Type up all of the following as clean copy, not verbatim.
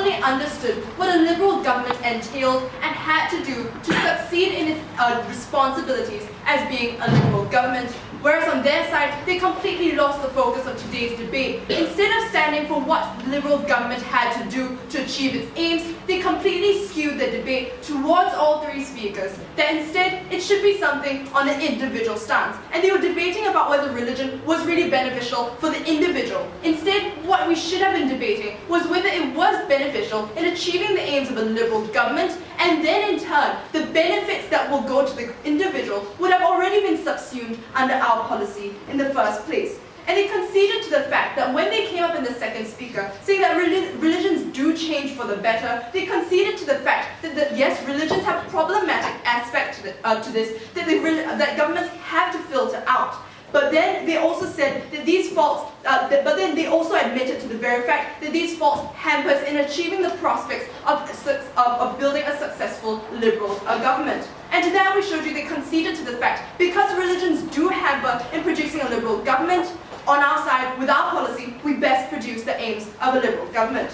properly understood what a liberal government entailed and had to do to succeed in its responsibilities as being a liberal government. Whereas on their side, they completely lost the focus of today's debate. Instead of standing for what the liberal government had to do to achieve its aims, they completely skewed the debate towards all three speakers, that instead it should be something on an individual stance. And they were debating about whether religion was really beneficial for the individual. Instead, what we should have been debating was whether it was beneficial in achieving the aims of a liberal government, and then in turn, the benefits that will go to the individual would have already been subsumed under our policy in the first place. And they conceded to the fact that when they came up in the second speaker, saying that religions do change for the better, they conceded to the fact that yes, religions have problematic aspects to this, that governments have to filter out. But then they also said that these faults, but then they also admitted to the very fact that these faults hampers in achieving the prospects of building a successful liberal government. And to that we showed you they conceded to the fact, because religions do hamper in producing a liberal government, on our side, with our policy, we best produce the aims of a liberal government.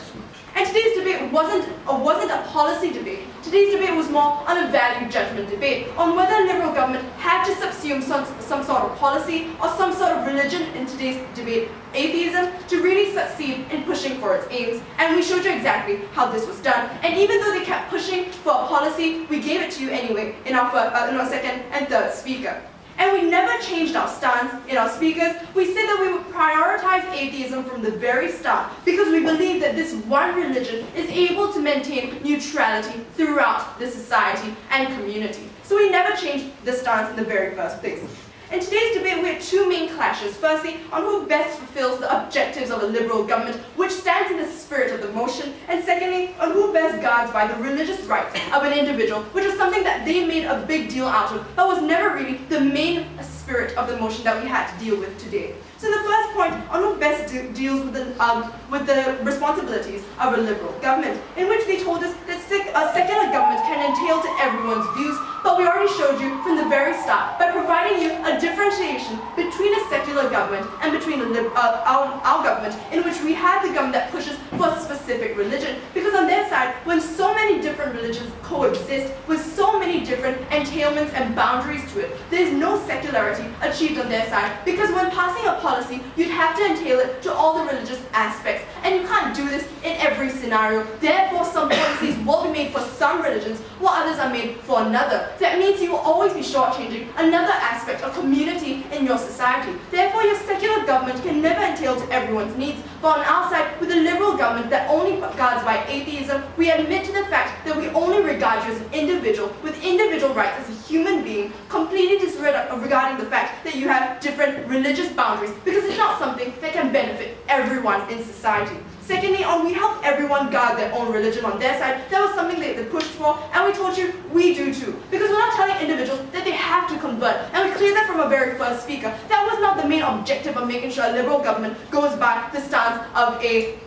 And today's debate wasn't a policy debate. Today's debate was more on a value judgment debate, on whether a liberal government had to subsume some sort of policy or some sort of religion in today's debate, atheism, to really succeed in pushing for its aims. And we showed you exactly how this was done. And even though they kept pushing for a policy, we gave it to you anyway in our second and third speaker. And we never changed our stance in our speakers. We said that we would prioritize atheism from the very start because we believe that this one religion is able to maintain neutrality throughout the society and community. So we never changed the stance in the very first place. In today's debate, we have two main clashes. Firstly, on who best fulfills the objectives of a liberal government, which stands in the spirit of the motion, and secondly, on who best guards by the religious rights of an individual, which is something that they made a big deal out of, but was never really the main spirit of the motion that we had to deal with today. So the first point on who best deals with the responsibilities of a liberal government, in which they told us that a secular government can entail to everyone's views, but we already showed you from the very start by providing you a differentiation between a secular government and between our government, in which we have the government that pushes for a specific religion. Because on their side, when so many different religions coexist with so many different entailments and boundaries to it, there is no secularity achieved on their side. Because when passing a policy, you'd have to entail it to all the religious aspects, and you can't do this in every scenario. Therefore, some policies will be made for some religions, while others are made for another. That means you will always be shortchanging another aspect of community in your society. Therefore, your secular government can never entail to everyone's needs. But on our side, with a liberal government that only guards by atheism, we admit to the fact that we only regard you as an individual with individual rights as a human being, completely disregarding the fact that you have different religious boundaries, because it's not something that can benefit everyone in society. Secondly, we help everyone guard their own religion on their side. That was something that they pushed for, and we told you we do too. Because we're not telling individuals that they have to convert, and we cleared that from our very first speaker. That was not the main objective of making sure a liberal government goes by the stance of a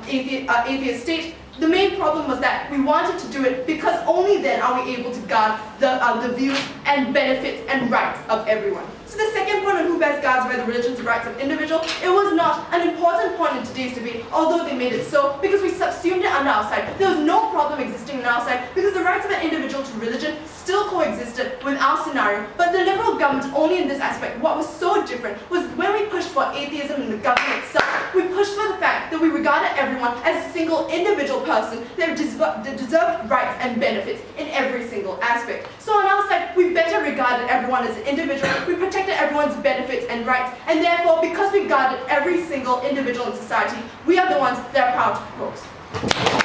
atheist state. The main problem was that we wanted to do it because only then are we able to guard the views and benefits and rights of everyone. So the second point on who best guards by the religions and rights of individual, it was not an important point in today's debate, although they made it so, because we subsumed it under our side. There was no problem existing on our side because the rights of an individual to religion still coexisted with our scenario. But the liberal government, only in this aspect, what was so different was when we pushed for atheism in the government itself, we pushed for the fact that we regarded everyone as a single individual person that deserved rights and benefits in every single aspect. So on our side, we better regarded everyone as an individual, we protected everyone's benefits and rights, and therefore, because we guarded every single individual in society, we are the ones that are proud to propose.